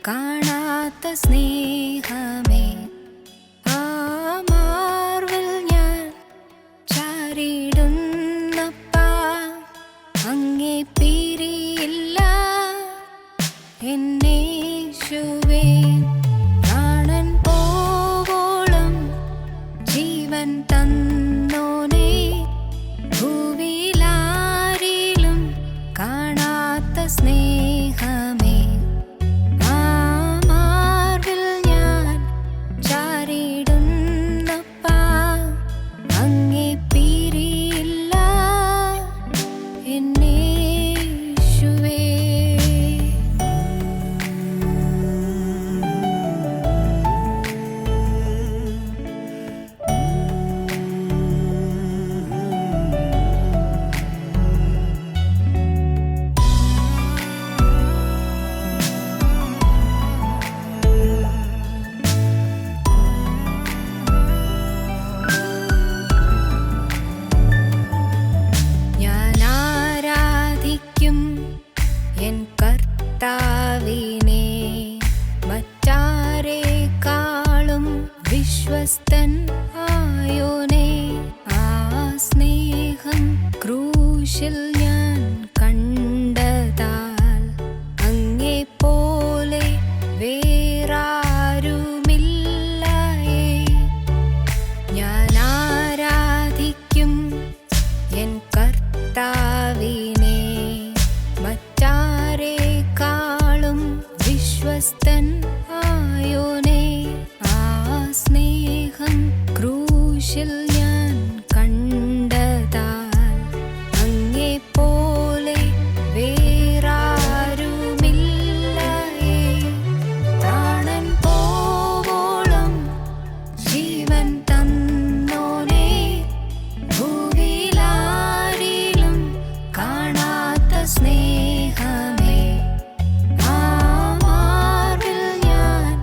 കാണാത്ത സ്നേഹമേ, ആ മാർവിൽ ഞാൻ ചാരിടുന്നപ്പാ, അങ്ങേ പിരിയില്ല എന്നേശുവേ. പ്രാണൻ പോവോളം ജീവൻ തന്നോനേ, ഭൂവിലാരിലും കാണാത്ത സ്നേഹമേ, ആ മാർവിൽ ഞാൻ ചാരിടുന്നപ്പാ, അങ്ങേ പിരിയില്ല എന്നേശുവേ. എൻ കർത്താവിനെ മറ്റാരേക്കാളും വിശ്വസ്തൻ ആയോനേ, ആ സ്നേഹം ക്രൂശിൽ ഞാൻ കണ്ടതാൽ അങ്ങേ പോലെ വേറാരുമില്ലയേ. ഞാൻ ആരാധിക്കും എൻ കർത്താവിനെ മറ്റാരേക്കാളും വിശ്വസ്തൻ ആയോനേ, ആ സ്നേഹം ക്രൂശിൽ ഞാൻ കണ്ടതാൽ അങ്ങേ പോലെ വേറാരുമില്ലയേ. പ്രാണൻ പോവോളം ജീവൻ തന്നോനേ, ഭൂവിലാരിലും കാണാത്ത സ്നേഹമേ, ആ മാർവിൽ ഞാൻ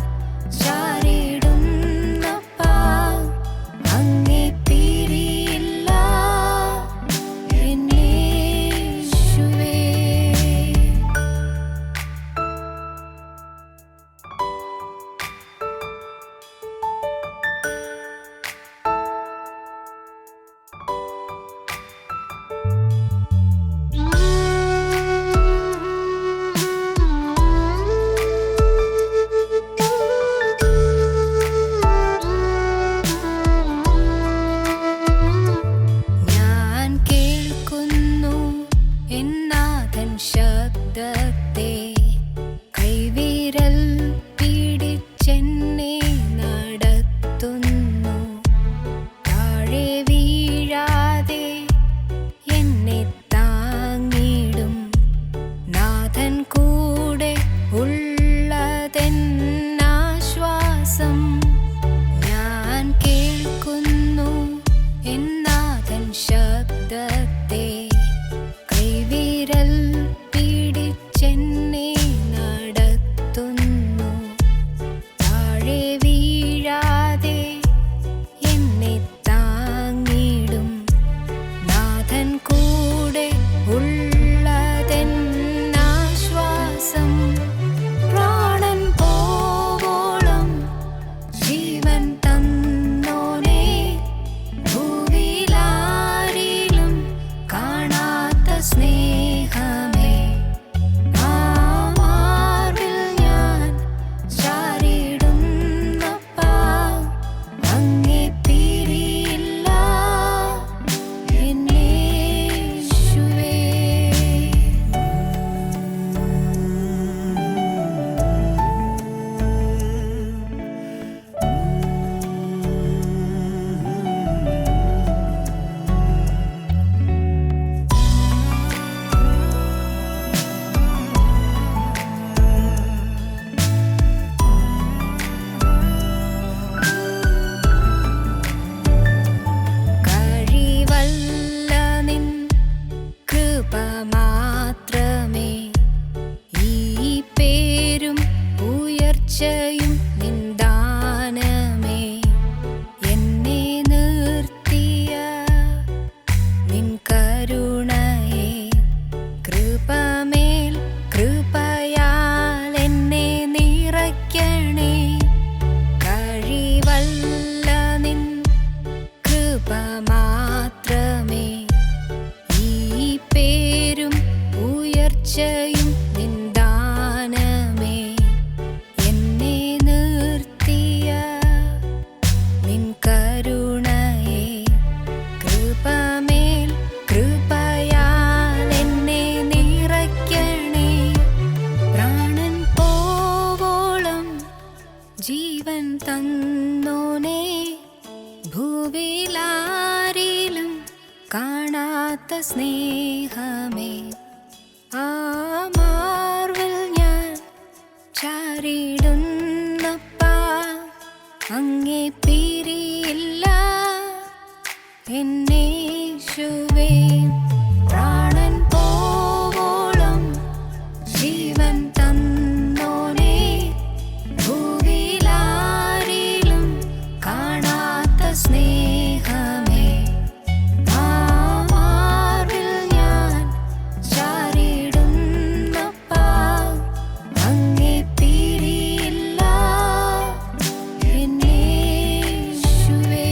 കൃപയും നിന്ദാനമേ എന്നെ നിർത്തിയ നിൻ കരുണയെ കൃപമേൽ കൃപയാൽ എന്നെ നിറയ്ക്കണേ. പ്രാണൻ പോവോളം ജീവൻ തന്നോനേ, ഭൂവിലാരിലും കാണാത്ത സ്നേഹമേ. ആ മാർവിൽ ഞാൻ ചാരിടുന്നപ്പാ, അങ്ങേ പിരിയില്ല എന്നേശുവേ. പ്രാണൻ പോവോളം ജീവൻ തന്നോനേ, ഭൂവിലാരിലും കാണാത്ത സ്നേഹമേ. ആ മാർവിൽ ഞാൻ ചാരിടുന്നപ്പാ, അങ്ങേ പിരിയില്ല എന്നേശുവേ.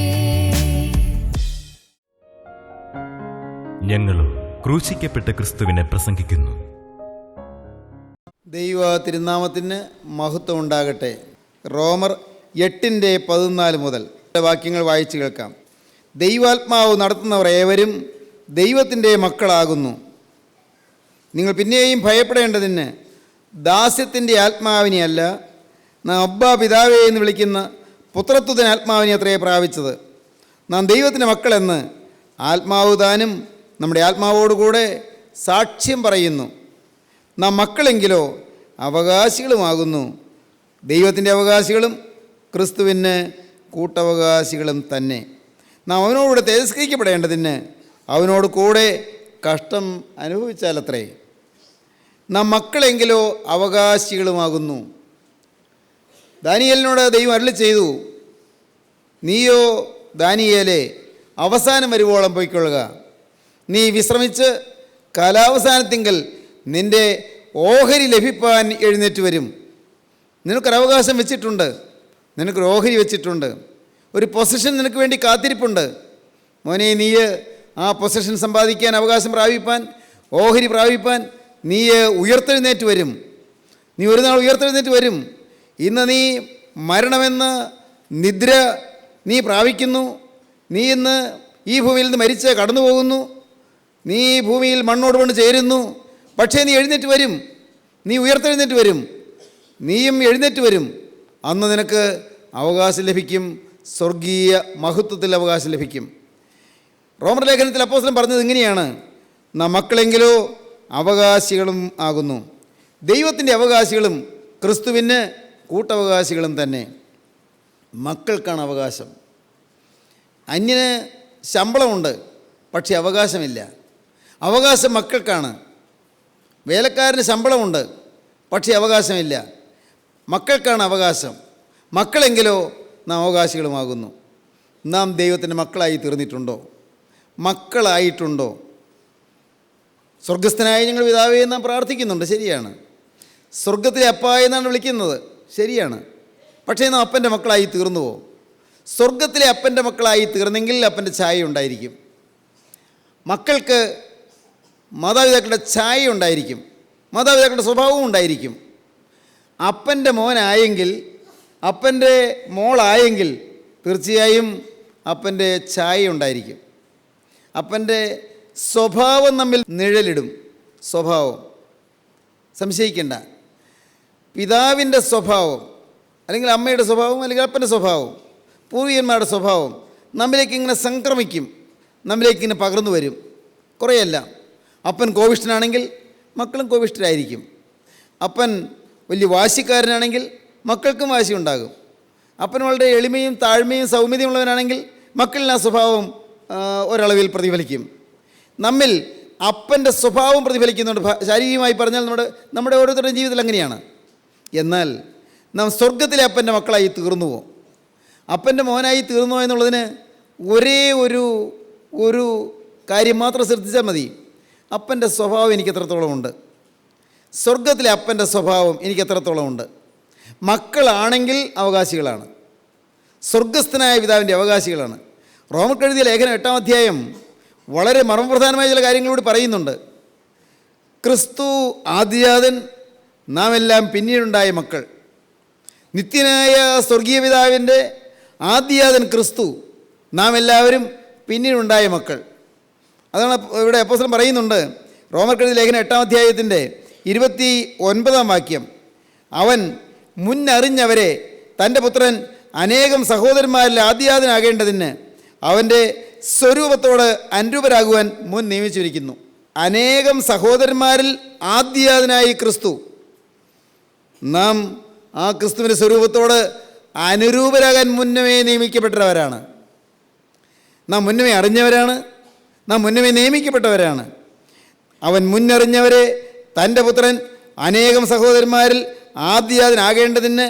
ഞങ്ങളും ക്രൂശിക്കപ്പെട്ട ക്രിസ്തുവിനെ പ്രസംഗിക്കുന്നു. ദൈവ തിരുനാമത്തിന് മഹത്വം ഉണ്ടാകട്ടെ. റോമർ 8:14 മുതൽ വാക്യങ്ങൾ വായിച്ചു കേൾക്കാം. ദൈവാത്മാവ് നടത്തുന്നവർ ഏവരും ദൈവത്തിൻ്റെ മക്കളാകുന്നു. നിങ്ങൾ പിന്നെയും ഭയപ്പെടേണ്ടതിന് ദാസ്യത്തിൻ്റെ ആത്മാവിനെയല്ല, നാം അബ്ബാ പിതാവേ എന്ന് വിളിക്കുന്ന പുത്രത്വത്തിന് ആത്മാവിനെ അത്രേ പ്രാപിച്ചത്. നാം ദൈവത്തിൻ്റെ മക്കളെന്ന് ആത്മാവ് താനും നമ്മുടെ ആത്മാവോടുകൂടെ സാക്ഷ്യം പറയുന്നു. നാം മക്കളെങ്കിലോ അവകാശികളുമാകുന്നു, ദൈവത്തിൻ്റെ അവകാശികളും ക്രിസ്തുവിന് കൂട്ടവകാശികളും തന്നെ. നാം അവനോടുകൂടെ തിരസ്കരിക്കപ്പെടേണ്ടതിന് അവനോട് കൂടെ കഷ്ടം അനുഭവിച്ചാലത്രേ. നാം മക്കളെങ്കിലോ അവകാശികളുമാകുന്നു. ദാനിയേലിനോട് ദൈവം അരുളി ചെയ്തു, നീയോ ദാനിയേലേ അവസാനം വരുവോളം പൊയ്ക്കൊള്ളുക. നീ വിശ്രമിച്ച് കാലാവസാനത്തിങ്കൽ നിൻ്റെ ഓഹരി ലഭിപ്പാൻ എഴുന്നേറ്റ് വരും. നിനക്കൊരവകാശം വെച്ചിട്ടുണ്ട്, നിനക്കൊരു ഓഹരി വെച്ചിട്ടുണ്ട്, ഒരു പൊസിഷൻ നിനക്ക് വേണ്ടി കാത്തിരിപ്പുണ്ട്. മോനെ, നീ ആ പൊസിഷൻ സമ്പാദിക്കാൻ, അവകാശം പ്രാപിപ്പാൻ, ഓഹരി പ്രാപിപ്പാൻ നീ ഉയർത്തെഴുന്നേറ്റ് വരും. നീ ഒരു നാൾ ഉയർത്തെഴുന്നേറ്റ് വരും. ഇന്ന് നീ മരണമെന്ന് നിദ്ര നീ പ്രാപിക്കുന്നു. നീ ഇന്ന് ഈ ഭൂമിയിൽ നിന്ന് മരിച്ച് കടന്നു പോകുന്നു. നീ ഈ ഭൂമിയിൽ മണ്ണോട് മണ്ണ് ചേരുന്നു. പക്ഷേ നീ എഴുന്നേറ്റ് വരും, നീ ഉയർത്തെഴുന്നേറ്റ് വരും, നീയും എഴുന്നേറ്റ് വരും. അന്ന് നിനക്ക് അവകാശം ലഭിക്കും, സ്വർഗീയ മഹത്വത്തിൽ അവകാശം ലഭിക്കും. റോമർ ലേഖനത്തിൽ അപ്പോസ്തലൻ പറഞ്ഞത് ഇങ്ങനെയാണ്, നാം മക്കളെങ്കിലോ അവകാശികളും ആകുന്നു. ദൈവത്തിൻ്റെ അവകാശികളും ക്രിസ്തുവിന് കൂട്ടവകാശികളും തന്നെ. മക്കൾക്കാണ് അവകാശം. അന്യന് ശമ്പളമുണ്ട്, പക്ഷേ അവകാശമില്ല. അവകാശം മക്കൾക്കാണ്. വേലക്കാരന് ശമ്പളമുണ്ട്, പക്ഷേ അവകാശമില്ല. മക്കൾക്കാണ് അവകാശം. മക്കളെങ്കിലോ നാം അവകാശികളുമാകുന്നു. നാം ദൈവത്തിൻ്റെ മക്കളായി തീർന്നിട്ടുണ്ടോ? മക്കളായിട്ടുണ്ടോ? സ്വർഗസ്ഥനായ ഞങ്ങൾ പിതാവേ നാം പ്രാർത്ഥിക്കുന്നുണ്ട്, ശരിയാണ്. സ്വർഗത്തിലെ അപ്പായ എന്നാണ് വിളിക്കുന്നത്, ശരിയാണ്. പക്ഷേ നാം അപ്പൻ്റെ മക്കളായി തീർന്നുവോ? സ്വർഗത്തിലെ അപ്പൻ്റെ മക്കളായി തീർന്നെങ്കിൽ അപ്പൻ്റെ ഛായ ഉണ്ടായിരിക്കും. മക്കൾക്ക് മാതാപിതാക്കളുടെ ഛായ ഉണ്ടായിരിക്കും, മാതാപിതാക്കളുടെ സ്വഭാവവും ഉണ്ടായിരിക്കും. അപ്പൻ്റെ മോനായെങ്കിൽ, അപ്പൻ്റെ മോളായെങ്കിൽ തീർച്ചയായും അപ്പൻ്റെ ഛായ ഉണ്ടായിരിക്കും. അപ്പൻ്റെ സ്വഭാവം നമ്മിൽ നിഴലിടും. സ്വഭാവം സംശയിക്കേണ്ട. പിതാവിൻ്റെ സ്വഭാവം അല്ലെങ്കിൽ അമ്മയുടെ സ്വഭാവം അല്ലെങ്കിൽ അപ്പൻ്റെ സ്വഭാവം, പൂർവികന്മാരുടെ സ്വഭാവം നമ്മിലേക്ക് ഇങ്ങനെ സംക്രമിക്കും, നമ്മിലേക്ക് ഇങ്ങനെ പകർന്നു വരും. കുറേയല്ല. അപ്പൻ കോപിഷ്ഠനാണെങ്കിൽ മക്കളും കോപിഷ്ഠരായിരിക്കും. അപ്പൻ വലിയ വാശിക്കാരനാണെങ്കിൽ മക്കൾക്കും വാശി ഉണ്ടാകും. അപ്പൻ വളരെ എളിമയും താഴ്മയും സൗമ്യതയുള്ളവനാണെങ്കിൽ മക്കളിൽ ആ സ്വഭാവം ഒരളവിൽ പ്രതിഫലിക്കും. നമ്മിൽ അപ്പൻ്റെ സ്വഭാവം പ്രതിഫലിക്കുന്നുണ്ട്. ശാരീരികമായി പറഞ്ഞാൽ നമ്മുടെ ഓരോരുത്തരുടെയും ജീവിതത്തിൽ അങ്ങനെയാണ്. എന്നാൽ നാം സ്വർഗത്തിലെ അപ്പൻ്റെ മക്കളായി തീർന്നുവോ, അപ്പൻ്റെ മോനായി തീർന്നുവോ എന്നുള്ളതിന് ഒരേ ഒരു കാര്യം മാത്രം ശ്രദ്ധിച്ചാൽ മതി. അപ്പൻ്റെ സ്വഭാവം എനിക്ക് എത്രത്തോളം ഉണ്ട്, സ്വർഗത്തിലെ അപ്പൻ്റെ സ്വഭാവം എനിക്ക് എത്രത്തോളം ഉണ്ട്. മക്കളാണെങ്കിൽ അവകാശികളാണ്, സ്വർഗസ്ഥനായ പിതാവിൻ്റെ അവകാശികളാണ്. റോമർക്കെഴുതിയ ലേഖനം 8-ാം അധ്യായം വളരെ മർമ്മപ്രധാനമായ ചില കാര്യങ്ങളോട് പറയുന്നുണ്ട്. ക്രിസ്തു ആദ്യജാതൻ, നാം എല്ലാം പിന്നീടുണ്ടായ മക്കൾ. നിത്യനായ സ്വർഗീയ പിതാവിൻ്റെ ആദ്യജാതൻ ക്രിസ്തു, നാം എല്ലാവരും പിന്നീടുണ്ടായ മക്കൾ. അതാണ് ഇവിടെ അപ്പോസ്തലൻ പറയുന്നുണ്ട്. റോമർക്കെഴുതിയ ലേഖനം 8-ാം അധ്യായത്തിൻ്റെ 29-ാം വാക്യം, അവൻ മുന്നറിഞ്ഞവരെ തൻ്റെ പുത്രൻ അനേകം സഹോദരന്മാരിൽ ആദ്യജാതനാകേണ്ടതിന് അവൻ്റെ സ്വരൂപത്തോട് അനുരൂപരാകുവാൻ മുൻ നിയമിച്ചിരിക്കുന്നു. അനേകം സഹോദരന്മാരിൽ ആദ്യജാതനായി ക്രിസ്തു, നാം ആ ക്രിസ്തുവിൻ്റെ സ്വരൂപത്തോട് അനുരൂപരാകാൻ മുന്നമേ നിയമിക്കപ്പെട്ടവരാണ്. നാം മുന്നമേ അറിഞ്ഞവരാണ്, നാം മുന്നമേ നിയമിക്കപ്പെട്ടവരാണ്. അവൻ മുന്നറിഞ്ഞവരെ തൻ്റെ പുത്രൻ അനേകം സഹോദരന്മാരിൽ ആദ്യജാതനാകേണ്ടതിന്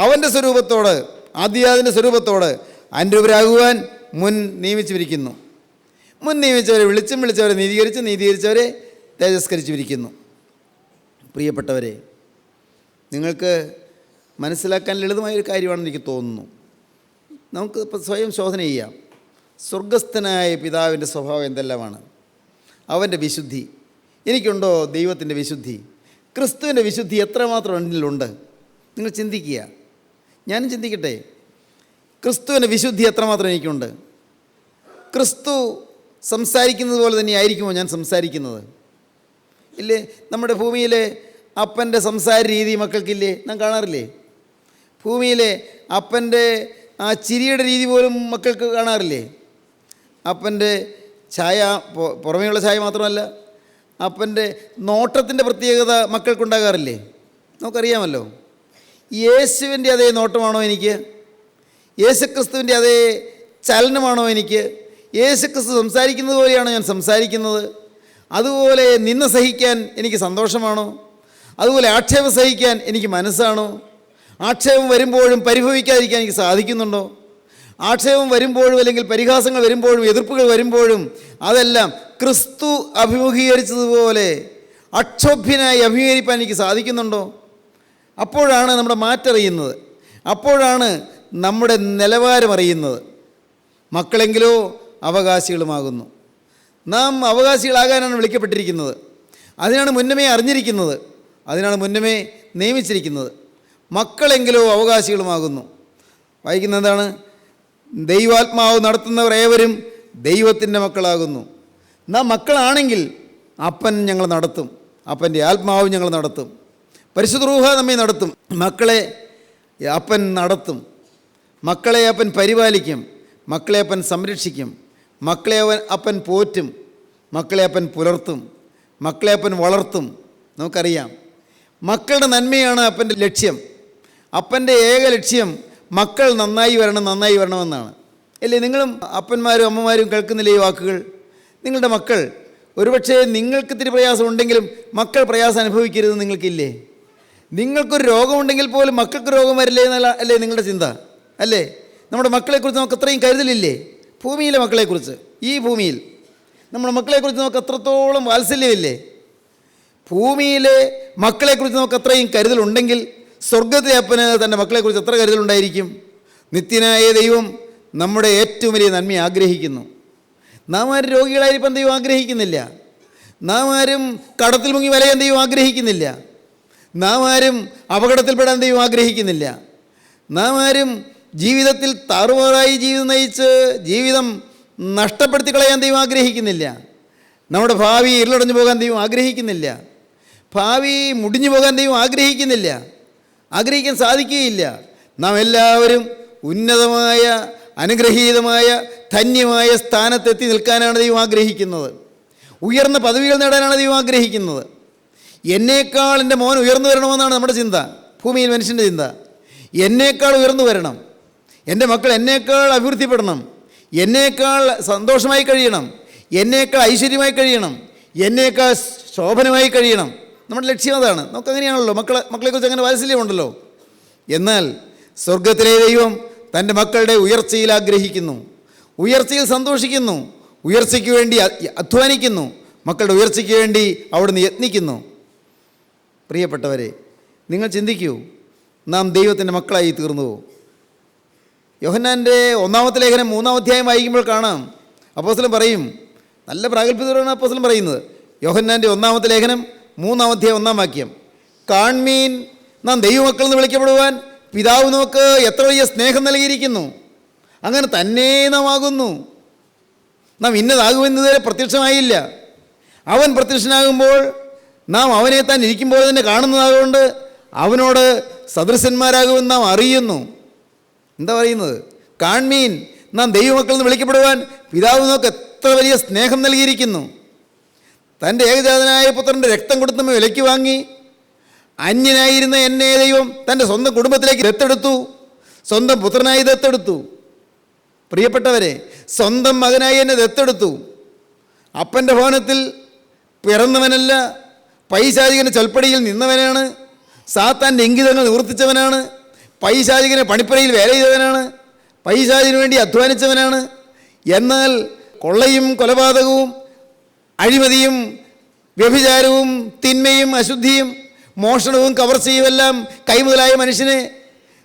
അവൻ്റെ സ്വരൂപത്തോട്, ആദ്യജാതൻ്റെ സ്വരൂപത്തോട് അനുരൂപരാകുവാൻ മുൻ നിയമിച്ചിരിക്കുന്നു. മുൻ നിയമിച്ചവരെ വിളിച്ചും വിളിച്ചവരെ നീതീകരിച്ച് നീതീകരിച്ചവരെ തേജസ്കരിച്ചിരിക്കുന്നു. പ്രിയപ്പെട്ടവരെ, നിങ്ങൾക്ക് മനസ്സിലാക്കാൻ ലളിതമായൊരു കാര്യമാണെന്ന് എനിക്ക് തോന്നുന്നു. നമുക്ക് ഇപ്പോൾ സ്വയം ശോധന ചെയ്യാം. സ്വർഗസ്ഥനായ പിതാവിൻ്റെ സ്വഭാവം എന്തെല്ലാമാണ്? അവൻ്റെ വിശുദ്ധി. എനിക്കുണ്ടോ ദൈവത്തിൻ്റെ വിശുദ്ധി? ക്രിസ്തുവിൻ്റെ വിശുദ്ധി എത്രമാത്രം എന്നിലുണ്ട്? നിങ്ങൾ ചിന്തിക്കുക, ഞാനും ചിന്തിക്കട്ടെ. ക്രിസ്തുവിൻ്റെ വിശുദ്ധി എത്രമാത്രം എനിക്കുണ്ട്? ക്രിസ്തു സംസാരിക്കുന്നത് പോലെ തന്നെ ആയിരിക്കുമോ ഞാൻ സംസാരിക്കുന്നത്? ഇല്ലേ? നമ്മുടെ ഭൂമിയിലെ അപ്പൻ്റെ സംസാര രീതി മക്കൾക്കില്ലേ? നാം കാണാറില്ലേ? ഭൂമിയിലെ അപ്പൻ്റെ ആ ചിരിയുടെ രീതി പോലും മക്കൾക്ക് കാണാറില്ലേ? അപ്പൻ്റെ ഛായ, പുറമേയുള്ള ഛായ മാത്രമല്ല, അപ്പൻ്റെ നോട്ടത്തിൻ്റെ പ്രത്യേകത മക്കൾക്കുണ്ടാകാറില്ലേ? നമുക്കറിയാമല്ലോ. യേശുവിൻ്റെ അതേ നോട്ടമാണോ എനിക്ക്? യേശുക്രിസ്തുവിൻ്റെ അതേ ചലനമാണോ എനിക്ക്? യേശുക്രിസ്തു സംസാരിക്കുന്നത് പോലെയാണോ ഞാൻ സംസാരിക്കുന്നത്? അതുപോലെ നിന്ന സഹിക്കാൻ എനിക്ക് സന്തോഷമാണോ? അതുപോലെ ആക്ഷേപം സഹിക്കാൻ എനിക്ക് മനസ്സാണോ? ആക്ഷേപം വരുമ്പോഴും പരിഭവിക്കാതിരിക്കാൻ എനിക്ക് സാധിക്കുന്നുണ്ടോ? ആക്ഷേപം വരുമ്പോഴും അല്ലെങ്കിൽ പരിഹാസങ്ങൾ വരുമ്പോഴും എതിർപ്പുകൾ വരുമ്പോഴും അതെല്ലാം ക്രിസ്തു അഭിമുഖീകരിച്ചതുപോലെ അക്ഷോഭ്യനായി അഭിമുഖീകരിക്കാൻ എനിക്ക് സാധിക്കുന്നുണ്ടോ? അപ്പോഴാണ് നമ്മുടെ മാറ്ററിയുന്നത്, അപ്പോഴാണ് നമ്മുടെ നിലവാരം അറിയുന്നത്. മക്കളെങ്കിലോ അവകാശികളുമാകുന്നു. നാം അവകാശികളാകാനാണ് വിളിക്കപ്പെട്ടിരിക്കുന്നത്. അതിനാണ് മുന്നമേ അറിഞ്ഞിരിക്കുന്നത്, അതിനാണ് മുന്നമേ നിയമിച്ചിരിക്കുന്നത്. മക്കളെങ്കിലോ അവകാശികളുമാകുന്നു. വായിക്കുന്നത് എന്താണ്? ദൈവാത്മാവ് നടത്തുന്നവർ ഏവരും ദൈവത്തിൻ്റെ മക്കളാകുന്നു. നാം മക്കളാണെങ്കിൽ അപ്പൻ ഞങ്ങൾ നടത്തും, അപ്പൻ്റെ ആത്മാവ് ഞങ്ങൾ നടത്തും, പരിശുദ്ധ റൂഹ നമ്മെ നടത്തും. മക്കളെ അപ്പൻ നടത്തും, മക്കളെ അപ്പൻ പരിപാലിക്കും, മക്കളെ അപ്പൻ സംരക്ഷിക്കും, മക്കളെ അപ്പൻ പോറ്റും, മക്കളെ അപ്പൻ പുലർത്തും, മക്കളെ അപ്പൻ വളർത്തും. നമുക്കറിയാം, മക്കളുടെ നന്മയാണ് അപ്പൻ്റെ ലക്ഷ്യം. അപ്പൻ്റെ ഏക ലക്ഷ്യം മക്കൾ നന്നായി വരണമെന്നാണ്. അല്ലേ? നിങ്ങളും അപ്പന്മാരും അമ്മമാരും കേൾക്കുന്നില്ലേ ഈ വാക്കുകൾ? നിങ്ങളുടെ മക്കൾ, ഒരുപക്ഷെ നിങ്ങൾക്ക് ഇത്തിരി പ്രയാസം ഉണ്ടെങ്കിലും മക്കൾ പ്രയാസം അനുഭവിക്കരുത് നിങ്ങൾക്കില്ലേ? നിങ്ങൾക്കൊരു രോഗമുണ്ടെങ്കിൽ പോലും മക്കൾക്ക് രോഗം വരില്ലേ എന്നല്ല അല്ലേ നിങ്ങളുടെ ചിന്ത? അല്ലേ? നമ്മുടെ മക്കളെക്കുറിച്ച് നമുക്ക് അത്രയും കരുതലില്ലേ? ഭൂമിയിലെ മക്കളെക്കുറിച്ച്, ഈ ഭൂമിയിൽ നമ്മുടെ മക്കളെക്കുറിച്ച് നമുക്ക് അത്രത്തോളം വാത്സല്യമില്ലേ? ഭൂമിയിലെ മക്കളെക്കുറിച്ച് നമുക്ക് അത്രയും കരുതലുണ്ടെങ്കിൽ സ്വർഗത്തിലെ അപ്പന് തൻ്റെ മക്കളെക്കുറിച്ച് എത്ര കരുതലുണ്ടായിരിക്കും? നിത്യനായ ദൈവം നമ്മുടെ ഏറ്റവും വലിയ നന്മ ആഗ്രഹിക്കുന്നു. നാം ആരും രോഗികളായിരിക്കാൻ ദൈവം ആഗ്രഹിക്കുന്നില്ല. നാം ആരും കടത്തിൽ മുങ്ങി വലയാൻ ദൈവം ആഗ്രഹിക്കുന്നില്ല. നാം ആരും അപകടത്തിൽപ്പെടാൻ ദൈവം ആഗ്രഹിക്കുന്നില്ല. നാം ആരും ജീവിതത്തിൽ താറുമാറായി ജീവിതം നയിച്ച് ജീവിതം നഷ്ടപ്പെടുത്തി കളയാൻ ദൈവം ആഗ്രഹിക്കുന്നില്ല. നമ്മുടെ ഭാവി ഇരുളടഞ്ഞു പോകാൻ ദൈവം ആഗ്രഹിക്കുന്നില്ല. ഭാവി മുടിഞ്ഞു പോകാൻ ദൈവം ആഗ്രഹിക്കുന്നില്ല, ആഗ്രഹിക്കാൻ സാധിക്കുകയില്ല. നാം എല്ലാവരും ഉന്നതമായ, അനുഗ്രഹീതമായ, ധന്യമായ സ്ഥാനത്തെത്തി നിൽക്കാനാണ് ദൈവം ആഗ്രഹിക്കുന്നത്. ഉയർന്ന പദവികൾ നേടാനാണ് ദൈവം ആഗ്രഹിക്കുന്നത്. എന്നേക്കാൾ എൻ്റെ മോൻ ഉയർന്നു വരണമെന്നാണ് നമ്മുടെ ചിന്ത, ഭൂമിയിൽ മനുഷ്യൻ്റെ ചിന്ത. എന്നേക്കാൾ ഉയർന്നു വരണം, എൻ്റെ മക്കൾ എന്നേക്കാൾ അഭിവൃദ്ധിപ്പെടണം, എന്നേക്കാൾ സന്തോഷമായി കഴിയണം, എന്നേക്കാൾ ഐശ്വര്യമായി കഴിയണം, എന്നേക്കാൾ ശോഭനമായി കഴിയണം. നമ്മുടെ ലക്ഷ്യം അതാണ്. നമുക്കങ്ങനെയാണല്ലോ, മക്കളെക്കുറിച്ച് അങ്ങനെ വാത്സല്യമുണ്ടല്ലോ. എന്നാൽ സ്വർഗത്തിലെ ദൈവം തൻ്റെ മക്കളുടെ ഉയർച്ചയിൽ ആഗ്രഹിക്കുന്നു, ഉയർച്ചയിൽ സന്തോഷിക്കുന്നു, ഉയർച്ചയ്ക്ക് വേണ്ടി അധ്വാനിക്കുന്നു, മക്കളുടെ ഉയർച്ചയ്ക്ക് വേണ്ടി അവിടുന്ന് യത്നിക്കുന്നു. പ്രിയപ്പെട്ടവരെ, നിങ്ങൾ ചിന്തിക്കൂ, നാം ദൈവത്തിൻ്റെ മക്കളായി തീർന്നു. യോഹന്നാൻ്റെ 1-ാമത്തെ ലേഖനം 3-ാം അധ്യായം വായിക്കുമ്പോൾ കാണാം, അപ്പോസ്തലൻ പറയും, നല്ല പ്രാഗൽഭ്യത്തോടാണ് അപ്പോസ്തലൻ പറയുന്നത്. യോഹന്നാൻ്റെ 1-ാമത്തെ ലേഖനം 3-ാം അധ്യായം 1-ാം വാക്യം. കാൺമീൻ, നാം ദൈവമക്കൾ എന്ന് വിളിക്കപ്പെടുവാൻ പിതാവ് നമുക്ക് എത്ര വലിയ സ്നേഹം നൽകിയിരിക്കുന്നു. അങ്ങനെ തന്നെ നാം ആകുന്നു. നാം ഇന്നതാകുമെന്നതുവരെ പ്രത്യക്ഷമായില്ല. അവൻ പ്രത്യക്ഷനാകുമ്പോൾ നാം അവനെ താൻ ഇരിക്കുമ്പോൾ തന്നെ കാണുന്നതാകൊണ്ട് അവനോട് സദൃശന്മാരാകുമെന്ന് നാം അറിയുന്നു. എന്താ പറയുന്നത്? കാൺമീൻ, നാം ദൈവമക്കൾ എന്ന് വിളിക്കപ്പെടുവാൻ പിതാവ് നമുക്ക് എത്ര വലിയ സ്നേഹം നൽകിയിരിക്കുന്നു. തൻ്റെ ഏകജാതനായ പുത്രൻ്റെ രക്തം കൊടുത്ത് നമ്മെ വിലയ്ക്ക് വാങ്ങി. അന്യനായിരുന്ന എന്നെ ദൈവം തൻ്റെ സ്വന്തം കുടുംബത്തിലേക്ക് ദത്തെടുത്തു. സ്വന്തം പുത്രനായി ദത്തെടുത്തു. പ്രിയപ്പെട്ടവരെ, സ്വന്തം മകനായി എന്നെ ദത്തെടുത്തു. അപ്പൻ്റെ ഭവനത്തിൽ പിറന്നവനല്ല, പൈശാചികൻ്റെ ചൊൽപ്പടിയിൽ നിന്നവനാണ്. സാത്താൻ്റെ ഇംഗിതങ്ങൾ നിവർത്തിച്ചവനാണ്. പൈശാചികനെ പണിപ്പുരയിൽ വേല ചെയ്തവനാണ്. പൈശാചിന് വേണ്ടി അധ്വാനിച്ചവനാണ്. എന്നാൽ കൊള്ളയും കൊലപാതകവും അഴിമതിയും വ്യഭിചാരവും തിന്മയും അശുദ്ധിയും മോഷണവും കവർച്ചയുമെല്ലാം കൈമുതലായ മനുഷ്യനെ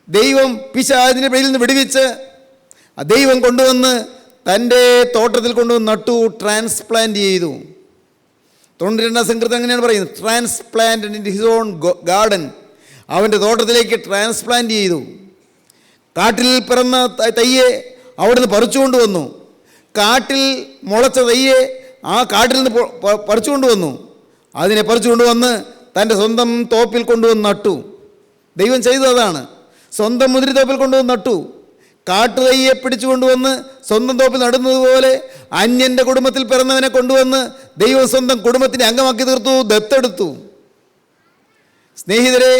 ദൈവം പിശാചിൻ്റെ പിടിയിൽ നിന്ന് വിടുവിച്ച് ദൈവം കൊണ്ടുവന്ന് തൻ്റെ തോട്ടത്തിൽ കൊണ്ടുവന്ന് നട്ടു, ട്രാൻസ്പ്ലാന്റ് ചെയ്തു. 92-ാം സങ്കീർത്തനം അങ്ങനെയാണ് പറയുന്നത്, transplant in his own garden. അവൻ്റെ തോട്ടത്തിലേക്ക് ട്രാൻസ്പ്ലാന്റ് ചെയ്തു. കാട്ടിൽ പിറന്ന തയ്യെ അവിടുന്ന് പറിച്ചുകൊണ്ട് വന്നു. കാട്ടിൽ മുളച്ച തയ്യെ ആ കാട്ടിൽ നിന്ന് പറിച്ചുകൊണ്ട് വന്നു. അതിനെ പറിച്ചുകൊണ്ട് വന്ന് തൻ്റെ സ്വന്തം തോപ്പിൽ കൊണ്ടുവന്ന് നട്ടു. ദൈവം ചെയ്തത് അതാണ്. സ്വന്തം മുന്തിരിത്തോപ്പിൽ കൊണ്ടുവന്ന് നട്ടു. കാട്ടുതയ്യെ പിടിച്ചു കൊണ്ടുവന്ന് സ്വന്തം തോപ്പിൽ നടുന്നത് പോലെ അന്യൻ്റെ കുടുംബത്തിൽ പിറന്നവനെ കൊണ്ടുവന്ന് ദൈവം സ്വന്തം കുടുംബത്തിനെ അംഗമാക്കി തീർത്തു, ദത്തെടുത്തു. സ്നേഹിതരെ,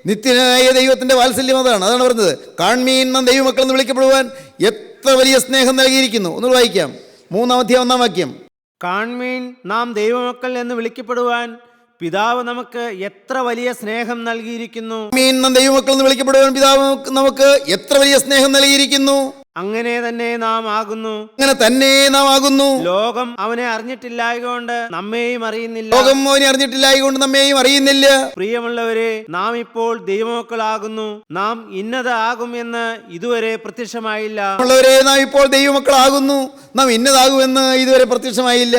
നിത്യനായ ദൈവത്തിൻ്റെ വാത്സല്യം അതാണ്. പറഞ്ഞത്, കാൺമീൻ, നാം ദൈവമക്കൾ എന്ന് വിളിക്കപ്പെടുവാൻ എത്ര വലിയ സ്നേഹം നൽകിയിരിക്കുന്നു. ഒന്നുകൂടെ വായിക്കാം. 3-ാം അധ്യായം 1-ാം വാക്യം. കാൺമീൻ, നാം ദൈവമക്കൾ എന്ന് വിളിക്കപ്പെടുവാൻ പിതാവ് നമുക്ക് എത്ര വലിയ സ്നേഹം നൽകിയിരിക്കുന്നു. ദൈവമക്കൾ എന്ന് വിളിക്കപ്പെടുവാൻ പിതാവ് നമുക്ക് എത്ര വലിയ സ്നേഹം നൽകിയിരിക്കുന്നു. അങ്ങനെ തന്നെ നാം ആകുന്നു. അങ്ങനെ തന്നെ നാം ആകുന്നു. ലോകം അവനെ അറിഞ്ഞിട്ടില്ലായകൊണ്ട് നമ്മെയും അറിയുന്നില്ല. ലോകം അവനെ അറിഞ്ഞിട്ടില്ലായകൊണ്ട് നമ്മെയും അറിയുന്നില്ല. പ്രിയമുള്ളവരെ, നാം ഇപ്പോൾ ദൈവമക്കളാകുന്നു. നാം ഇന്നത് ആകും എന്ന് ഇതുവരെ പ്രത്യക്ഷമായില്ല. നാം ഇപ്പോൾ ദൈവമക്കളാകുന്നു. നാം ഇന്നതാകുമെന്ന് ഇതുവരെ പ്രത്യക്ഷമായില്ല.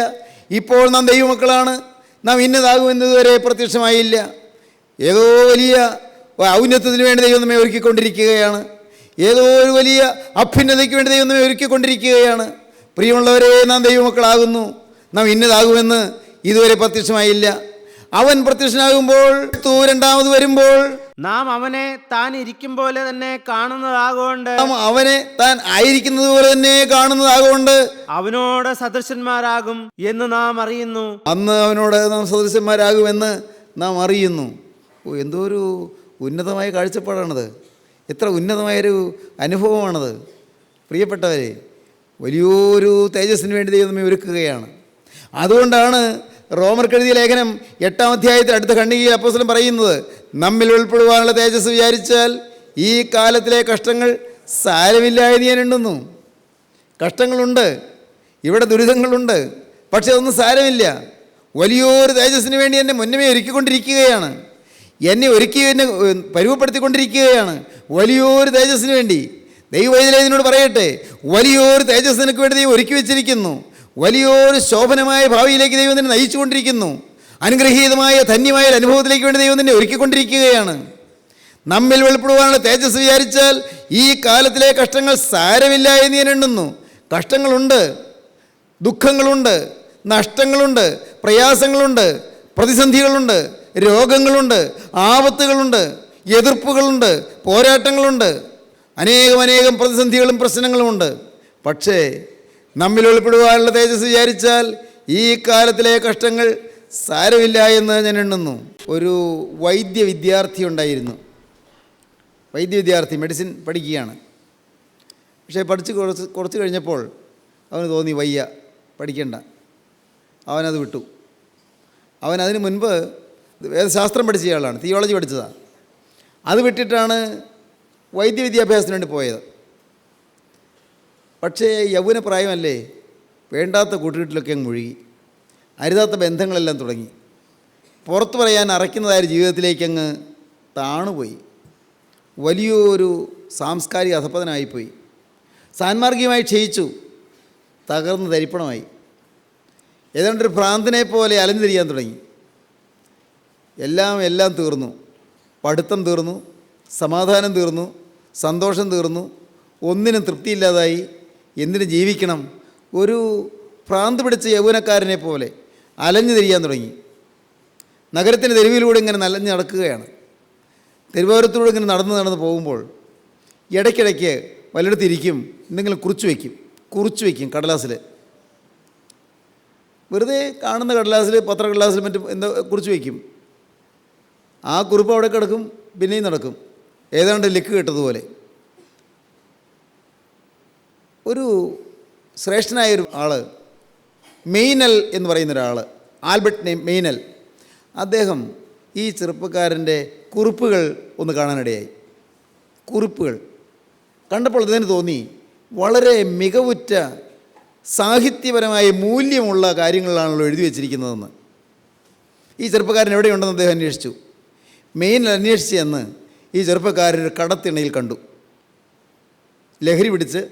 ഇപ്പോൾ നാം ദൈവമക്കളാണ്. നാം ഇന്നതാകുമെന്ന് ഇതുവരെ പ്രത്യക്ഷമായില്ല. ഏതോ വലിയ ഔന്നത്യത്തിന് വേണ്ടി ദൈവം നമ്മെ ഒരുക്കിക്കൊണ്ടിരിക്കുകയാണ്. ഏതോ ഒരു വലിയ അഭ്യുന്നതയ്ക്ക് വേണ്ടി ദൈവം നമ്മെ ഒരുക്കിക്കൊണ്ടിരിക്കുകയാണ്. പ്രിയമുള്ളവരെ, നാം ദൈവമക്കളാകുന്നു. നാം ഇന്നതാകുമെന്ന് ഇതുവരെ പ്രത്യക്ഷമായില്ല. അവൻ പ്രത്യക്ഷനാകുമ്പോൾ, രണ്ടാമത് വരുമ്പോൾ നാം അവനെ താൻ ഇരിക്കും പോലെ തന്നെ കാണുന്നതാകൊണ്ട്, അവനെ താൻ ആയിരിക്കുന്നത് പോലെ തന്നെ കാണുന്നതാകൊണ്ട് അവനോട് സദൃശന്മാരാകും എന്ന് നാം അറിയുന്നു. അന്ന് അവനോട് നാം സദൃശന്മാരാകുമെന്ന് നാം അറിയുന്നു. എന്തോ ഒരു ഉന്നതമായ കാഴ്ചപ്പാടാണത്. എത്ര ഉന്നതമായൊരു അനുഭവമാണത്. പ്രിയപ്പെട്ടവരെ, വലിയൊരു തേജസ്സിന് വേണ്ടി ദൈവം നമ്മെ ഒരുക്കുകയാണ്. അതുകൊണ്ടാണ് റോമർക്കെഴുതിയ ലേഖനം 8-ാം അധ്യായത്തിൽ അടുത്ത ഖണ്ഡികയിൽ അപ്പോസ്തലൻ പറയുന്നത്, നമ്മിൽ ഉൾപ്പെടുവാനുള്ള തേജസ് വിചാരിച്ചാൽ ഈ കാലത്തിലെ കഷ്ടങ്ങൾ സാരമില്ല എന്ന് ഞാൻ എണ്ണുന്നു. കഷ്ടങ്ങളുണ്ട്, ഇവിടെ ദുരിതങ്ങളുണ്ട്, പക്ഷെ അതൊന്നും സാരമില്ല. വലിയൊരു തേജസ്സിന് വേണ്ടി എന്നെ മുന്നമേ ഒരുക്കിക്കൊണ്ടിരിക്കുകയാണ്. എന്നെ പരുവപ്പെടുത്തിക്കൊണ്ടിരിക്കുകയാണ് വലിയൊരു തേജസ്സിന് വേണ്ടി. ദൈവവൈദ്യനോട് പറയട്ടെ, വലിയൊരു തേജസ്സിനൊക്കെ വേണ്ടി ദൈവം ഒരുക്കി വെച്ചിരിക്കുന്നു. വലിയൊരു ശോഭനമായ ഭാവിയിലേക്ക് ദൈവം തന്നെ നയിച്ചു കൊണ്ടിരിക്കുന്നു. അനുഗ്രഹീതമായ ധന്യമായ ഒരു അനുഭവത്തിലേക്ക് വേണ്ടി ദൈവം തന്നെ ഒരുക്കിക്കൊണ്ടിരിക്കുകയാണ്. നമ്മിൽ വെളിപ്പെടുവാനുള്ള തേജസ് വിചാരിച്ചാൽ ഈ കാലത്തിലെ കഷ്ടങ്ങൾ സാരമില്ല എന്ന് ഞാൻ എണ്ണുന്നു. കഷ്ടങ്ങളുണ്ട്, ദുഃഖങ്ങളുണ്ട്, നഷ്ടങ്ങളുണ്ട്, പ്രയാസങ്ങളുണ്ട്, പ്രതിസന്ധികളുണ്ട്, രോഗങ്ങളുണ്ട്, ആപത്തുകളുണ്ട്, എതിർപ്പുകളുണ്ട്, പോരാട്ടങ്ങളുണ്ട്, അനേകം പ്രതിസന്ധികളും പ്രശ്നങ്ങളുമുണ്ട്. പക്ഷേ നമ്മിൽ ഉൾപ്പെടുവാനുള്ള തേജസ് വിചാരിച്ചാൽ ഈ കാലത്തിലെ കഷ്ടങ്ങൾ സാരമില്ല എന്ന് ഞാൻ എണ്ണുന്നു. ഒരു വിദ്യാർത്ഥി ഉണ്ടായിരുന്നു. വിദ്യാർത്ഥി മെഡിസിൻ പഠിക്കുകയാണ്. പക്ഷേ പഠിച്ച് കുറച്ച് കഴിഞ്ഞപ്പോൾ അവന് തോന്നി വയ്യ, പഠിക്കണ്ട. അവനത് വിട്ടു. അവൻ അതിന് മുൻപ് വേദശാസ്ത്രം പഠിച്ച ആളാണ്, തിയോളജി പഠിച്ചതാണ്. അത് വിട്ടിട്ടാണ് വിദ്യാഭ്യാസത്തിന് വേണ്ടി പോയത്. പക്ഷേ യൗവന പ്രായമല്ലേ, വേണ്ടാത്ത കൂട്ടുകെട്ടിലൊക്കെ അങ്ങ് മുഴുകി, അരുതാത്ത ബന്ധങ്ങളെല്ലാം തുടങ്ങി, പുറത്തു പറയാൻ അറയ്ക്കുന്നതായ ജീവിതത്തിലേക്ക് അങ്ങ് താണുപോയി. വലിയൊരു സാംസ്കാരിക അധപ്പതനായിപ്പോയി. സാൻമാർഗികമായി ക്ഷയിച്ചു, തകർന്ന് തരിപ്പണമായി. ഏതാണ്ടൊരു ഭ്രാന്തനെ പോലെ അലഞ്ഞു തിരിയാൻ തുടങ്ങി. എല്ലാം തീർന്നു. പഠിത്തം തീർന്നു, സമാധാനം തീർന്നു, സന്തോഷം തീർന്നു, ഒന്നിനും തൃപ്തിയില്ലാതായി. എന്തിനു ജീവിക്കണം? ഒരു ഭ്രാന്ത് പിടിച്ച യൗവനക്കാരനെ പോലെ അലഞ്ഞു തിരിയാൻ തുടങ്ങി. നഗരത്തിൻ്റെ തെരുവിലൂടെ ഇങ്ങനെ നലഞ്ഞ് നടക്കുകയാണ്. തെരുവോരത്തിലൂടെ ഇങ്ങനെ നടന്ന് പോകുമ്പോൾ ഇടയ്ക്കിടയ്ക്ക് വല്ലയിടത്തിരിക്കും, എന്തെങ്കിലും കുറിച്ച് വയ്ക്കും കടലാസിൽ. വെറുതെ കാണുന്ന കടലാസിൽ, പത്രക്കടലാസിൽ മറ്റും എന്താ കുറിച്ച് വയ്ക്കും. ആ കുറിപ്പ് അവിടെ കിടക്കും, പിന്നെയും നടക്കും, ഏതാണ്ട് ലെക്ക് കെട്ടതുപോലെ. ഒരു ശ്രേഷ്ഠനായൊരു ആൾ, മെയ്നൽ എന്ന് പറയുന്ന ഒരാൾ, ആൽബർട്ട് മെയ്നൽ, അദ്ദേഹം ഈ ചെറുപ്പക്കാരൻ്റെ കുറിപ്പുകൾ ഒന്ന് കാണാനിടയായി. കുറിപ്പുകൾ കണ്ടപ്പോൾ അതിന് തോന്നി വളരെ മികവുറ്റ സാഹിത്യപരമായ മൂല്യമുള്ള കാര്യങ്ങളാണല്ലോ എഴുതി വച്ചിരിക്കുന്നതെന്ന്. ഈ ചെറുപ്പക്കാരൻ എവിടെയുണ്ടെന്ന് അദ്ദേഹം അന്വേഷിച്ചു. മെയിനിൽ അന്വേഷിച്ച് ചെന്ന് ഈ ചെറുപ്പക്കാരൻ കടത്തിണയിൽ കണ്ടു. ലഹരി പിടിച്ച്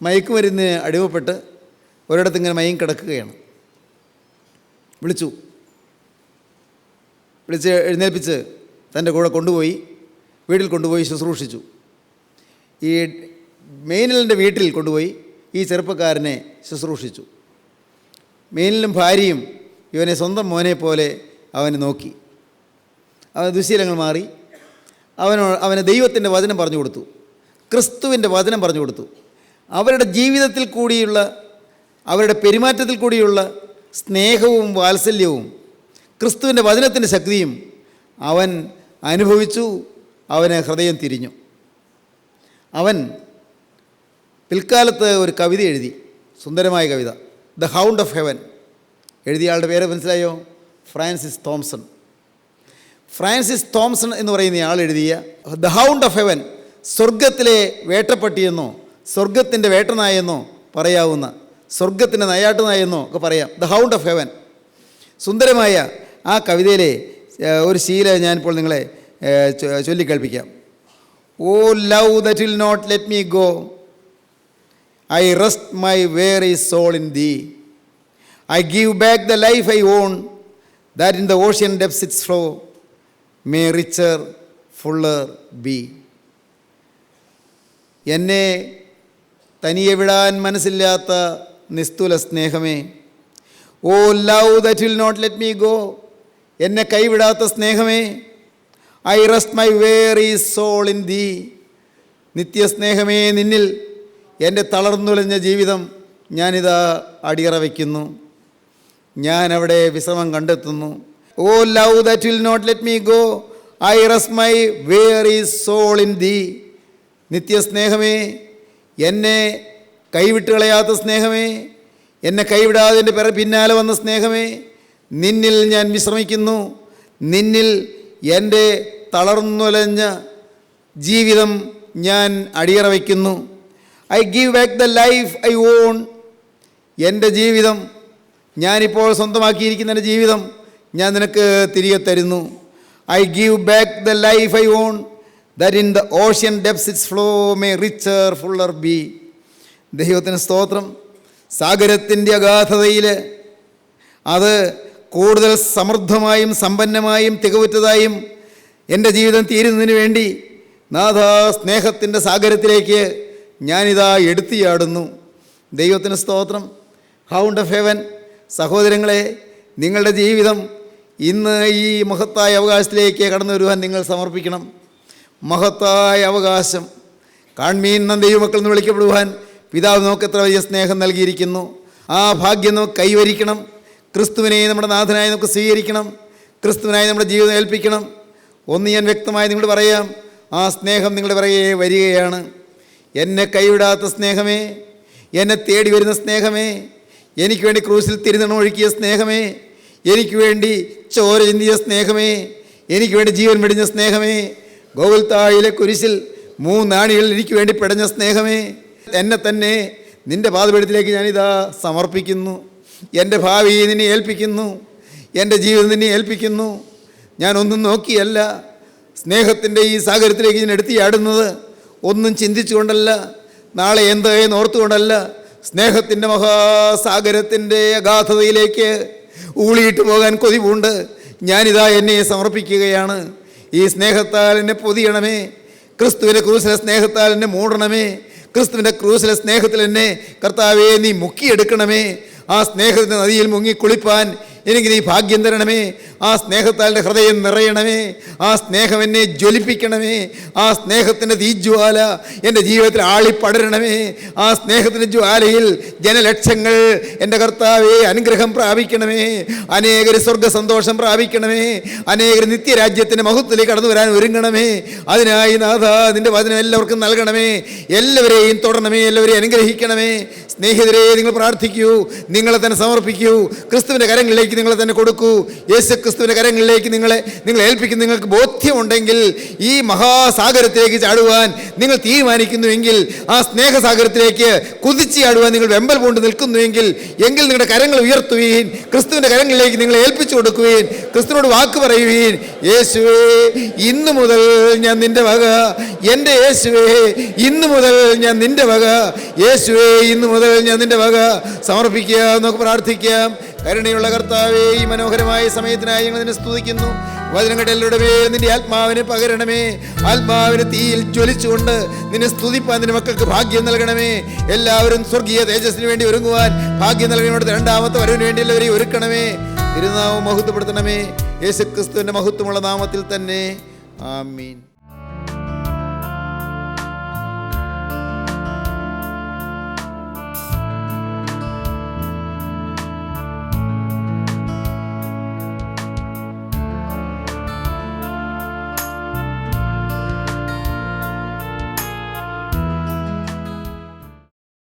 മയക്കുമരുന്നിന് അടിമപ്പെട്ട് ഒരിടത്ത് ഇങ്ങനെ മയം കിടക്കുകയാണ്. വിളിച്ച് എഴുന്നേൽപ്പിച്ച് തൻ്റെ കൂടെ കൊണ്ടുപോയി വീട്ടിൽ കൊണ്ടുപോയി ശുശ്രൂഷിച്ചു. ഈ മെയിനലിൻ്റെ വീട്ടിൽ കൊണ്ടുപോയി ഈ ചെറുപ്പക്കാരനെ ശുശ്രൂഷിച്ചു. മെയിനലും ഭാര്യയും ഇവനെ സ്വന്തം മോനെ പോലെ അവനെ നോക്കി. അവൻ ദുശ്ശീലങ്ങൾ മാറി. അവന് ദൈവത്തിൻ്റെ വചനം പറഞ്ഞു കൊടുത്തു, ക്രിസ്തുവിൻ്റെ വചനം പറഞ്ഞു കൊടുത്തു. അവരുടെ ജീവിതത്തിൽ കൂടിയുള്ള, അവരുടെ പെരുമാറ്റത്തിൽ കൂടിയുള്ള സ്നേഹവും വാത്സല്യവും ക്രിസ്തുവിൻ്റെ വചനത്തിൻ്റെ ശക്തിയും അവൻ അനുഭവിച്ചു. അവന് ഹൃദയം തിരിഞ്ഞു. അവൻ പിൽക്കാലത്ത് ഒരു കവിത എഴുതി, സുന്ദരമായ കവിത, ദ ഹൗണ്ട് ഓഫ് ഹെവൻ. എഴുതിയ ആളുടെ പേര് മനസ്സിലായോ? Francis Thomson. ഫ്രാൻസിസ് തോംസൺ എന്ന് പറയുന്ന ആൾ എഴുതിയ ദ ഹൗണ്ട് ഓഫ് ഹെവൻ, സ്വർഗത്തിലെ വേട്ടപ്പട്ടിയെന്നോ സ്വർഗത്തിൻ്റെ വേട്ടനായെന്നോ പറയാവുന്ന, സ്വർഗത്തിൻ്റെ നയാട്ടുനായെന്നോ ഒക്കെ പറയാം. The hound of heaven. സുന്ദരമായ ആ കവിതയിലെ ഒരു ശീല ഞാനിപ്പോൾ നിങ്ങളെ ചൊല്ലിക്കേൾപ്പിക്കാം. Oh love that will not let me go, I rest my weary soul in thee. I give back the life I own, that in the ocean depths its flow may richer, fuller be. എന്നെ തനിയെ വിടാൻ മനസ്സില്ലാത്ത നിസ്തുല സ്നേഹമേ, oh love that will not let me go, എന്നെ കൈവിടാത്ത സ്നേഹമേ, I rest my weary soul in thee. നിത്യസ്നേഹമേ, നിന്നിൽ എൻ്റെ തളർന്നുലഞ്ഞ ജീവിതം ഞാനിതാ അടിയറ വയ്ക്കുന്നു, ഞാൻ അവിടെ വിശ്രമം കണ്ടെത്തുന്നു. Oh love that will not let me go, I rest my weary soul in thee. നിത്യസ്നേഹമേ, എന്നെ കൈവിട്ട് കളയാത്ത സ്നേഹമേ, എന്നെ കൈവിടാതെ എൻ്റെ പിന്നാലെ വന്ന സ്നേഹമേ, നിന്നിൽ ഞാൻ വിശ്രമിക്കുന്നു, നിന്നിൽ എൻ്റെ തളർന്നുലഞ്ഞ ജീവിതം ഞാൻ അടിയറ വയ്ക്കുന്നു. I give back the life I on. എൻ്റെ ജീവിതം, ഞാനിപ്പോൾ സ്വന്തമാക്കിയിരിക്കുന്ന എൻ്റെ ജീവിതം ഞാൻ നിനക്ക് തിരികെ തരുന്നു. I give back the life I on, that in the ocean debts it's flow may richer Fuller B. ദൈവത്തിന് സ്തോത്രം. സാഗരത്തിൻ്റെ അഗാധതയിൽ അത് കൂടുതൽ സമൃദ്ധമായും സമ്പന്നമായും തികവുറ്റതായും എൻ്റെ ജീവിതം തീരുന്നതിന് വേണ്ടി നാഥാ സ്നേഹത്തിൻ്റെ സാഗരത്തിലേക്ക് ഞാനിതാ എടുത്തിയാടുന്നു. ദൈവത്തിന് സ്തോത്രം. Hound of heaven. സഹോദരങ്ങളെ, നിങ്ങളുടെ ജീവിതം ഇന്ന് ഈ മഹത്തായ അവകാശത്തിലേക്ക് കടന്നു വരുവാൻ നിങ്ങൾ സമർപ്പിക്കണം. മഹത്തായ അവകാശം. കാൺമീൻ നാം ദൈവമക്കൾ എന്ന് വിളിക്കപ്പെടുവാൻ പിതാവ് നമുക്ക് എത്ര വലിയ സ്നേഹം നൽകിയിരിക്കുന്നു. ആ ഭാഗ്യം നമുക്ക് കൈവരിക്കണം. ക്രിസ്തുവിനെ നമ്മുടെ നാഥനായി നമുക്ക് സ്വീകരിക്കണം. ക്രിസ്തുവിനായി നമ്മുടെ ജീവിതം ഏൽപ്പിക്കണം. ഒന്ന് ഞാൻ വ്യക്തമായി നിങ്ങളോട് പറയാം, ആ സ്നേഹം നിങ്ങളുടെ പിറകെ വരികയാണ്. എന്നെ കൈവിടാത്ത സ്നേഹമേ, എന്നെ തേടി വരുന്ന സ്നേഹമേ, എനിക്ക് വേണ്ടി ക്രൂസിൽ തിരുനണം ഒഴുക്കിയ സ്നേഹമേ, എനിക്ക് വേണ്ടി ചോര ചിന്തിയ സ്നേഹമേ, എനിക്ക് വേണ്ടി ജീവൻ വെടിഞ്ഞ സ്നേഹമേ, ഗോകുൽത്തായിലെ കുരിശിൽ 3 നാണികൾ എനിക്ക് വേണ്ടി പെടഞ്ഞ സ്നേഹമേ, എന്നെ തന്നെ നിൻ്റെ പാദപീഠത്തിലേക്ക് ഞാനിതാ സമർപ്പിക്കുന്നു. എൻ്റെ ഭാവി നിന്നെ ഏൽപ്പിക്കുന്നു, എൻ്റെ ജീവിതം നിന്നെ ഏൽപ്പിക്കുന്നു. ഞാനൊന്നും നോക്കിയല്ല സ്നേഹത്തിൻ്റെ ഈ സാഗരത്തിലേക്ക് ഞാൻ എടുത്തിയാടുന്നത്. ഒന്നും ചിന്തിച്ചുകൊണ്ടല്ല, നാളെ എന്തെന്ന് ഓർത്തുകൊണ്ടല്ല, സ്നേഹത്തിൻ്റെ മഹാസാഗരത്തിൻ്റെ അഗാധതയിലേക്ക് ഊളിയിട്ട് പോകാൻ കൊതിവുണ്ട്. ഞാനിതാ എന്നെ സമർപ്പിക്കുകയാണ്. ഈ സ്നേഹത്താൽ എന്നെ പൊതിയണമേ. ക്രിസ്തുവിൻ്റെ ക്രൂസിലെ സ്നേഹത്താൽ എന്നെ മൂടണമേ. ക്രിസ്തുവിൻ്റെ ക്രൂസിലെ സ്നേഹത്തിൽ എന്നെ കർത്താവേ നീ മുക്കിയെടുക്കണമേ. ആ സ്നേഹത്തിൻ്റെ നദിയിൽ മുങ്ങി കുളിപ്പാൻ എനിക്ക് നീ ഭാഗ്യം തരണമേ. ആ സ്നേഹത്താൽ എൻ്റെ ഹൃദയം നിറയണമേ. ആ സ്നേഹം എന്നെ ജ്വലിപ്പിക്കണമേ. ആ സ്നേഹത്തിൻ്റെ തീജ്വാല എൻ്റെ ജീവിതത്തിൽ ആളിപ്പടരണമേ. ആ സ്നേഹത്തിൻ്റെ ജ്വാലയിൽ ജനലക്ഷങ്ങൾ എൻ്റെ കർത്താവെ അനുഗ്രഹം പ്രാപിക്കണമേ. അനേകർ സ്വർഗ സന്തോഷം പ്രാപിക്കണമേ. അനേകർ നിത്യരാജ്യത്തിൻ്റെ മഹത്വത്തിലേക്ക് കടന്നു വരാൻ ഒരുങ്ങണമേ. അതിനായി നാഥ നിൻ്റെ വചനം എല്ലാവർക്കും നൽകണമേ. എല്ലാവരെയും തൊടണമേ. എല്ലാവരെയും അനുഗ്രഹിക്കണമേ. സ്നേഹിതരെ, നിങ്ങൾ പ്രാർത്ഥിക്കൂ, നിങ്ങളെ തന്നെ സമർപ്പിക്കൂ, ക്രിസ്തുവിൻ്റെ കരങ്ങളിലേക്ക് നിങ്ങളെ തന്നെ കൊടുക്കൂ. യേശു ക്രിസ്തുവിൻ്റെ കരങ്ങളിലേക്ക് നിങ്ങളെ ഏൽപ്പിക്കുന്ന നിങ്ങൾക്ക് ബോധ്യമുണ്ടെങ്കിൽ, ഈ മഹാസാഗരത്തിലേക്ക് ചാടുവാൻ നിങ്ങൾ തീരുമാനിക്കുന്നുവെങ്കിൽ, ആ സ്നേഹസാഗരത്തിലേക്ക് കുതിച്ച് ചാടുവാൻ നിങ്ങൾ വെമ്പൽ കൊണ്ട് നിൽക്കുന്നുവെങ്കിൽ, എങ്കിൽ നിങ്ങളുടെ കരങ്ങൾ ഉയർത്തുവീൻ. ക്രിസ്തുവിൻ്റെ കരങ്ങളിലേക്ക് നിങ്ങൾ ഏൽപ്പിച്ചു കൊടുക്കുവീൻ. ക്രിസ്തുവിനോട് വാക്ക് പറയുവീൻ. യേശുവേ, ഇന്നു മുതൽ ഞാൻ നിൻ്റെ വക. എൻ്റെ യേശുവേ, ഇന്നു മുതൽ ഞാൻ നിൻ്റെ വക. യേശുവേ, ഇന്നു മുതൽ ഞാൻ നിൻ്റെ വക. സമർപ്പിക്കുക, നമുക്ക് പ്രാർത്ഥിക്കാം. കരുണയുള്ള കർത്താവേ, ഈ മനോഹരമായ സമയത്തിനായി ഞങ്ങൾ നിന്നെ സ്തുതിക്കുന്നു. വചനം കേട്ട എല്ലാവരുടെ മേൽ നിന്റെ ആത്മാവിനെ പകരണമേ. ആത്മാവിനെ തീയിൽ ജ്വലിച്ചുകൊണ്ട് നിന്നെ സ്തുതിപ്പാൻ നിന്റെ മക്കൾക്ക് ഭാഗ്യം നൽകണമേ. എല്ലാവരും സ്വർഗീയ തേജസ്സിന് വേണ്ടി ഒരുങ്ങുവാൻ ഭാഗ്യം നൽകണമേ. രണ്ടാമത്തെ വരവിന് വേണ്ടി എല്ലാവരെയും ഒരുക്കണമേ. തിരുനാമം മഹത്വപ്പെടുത്തണമേ. യേശുക്രിസ്തുവിൻ്റെ മഹത്വമുള്ള നാമത്തിൽ തന്നെ. ആമീൻ.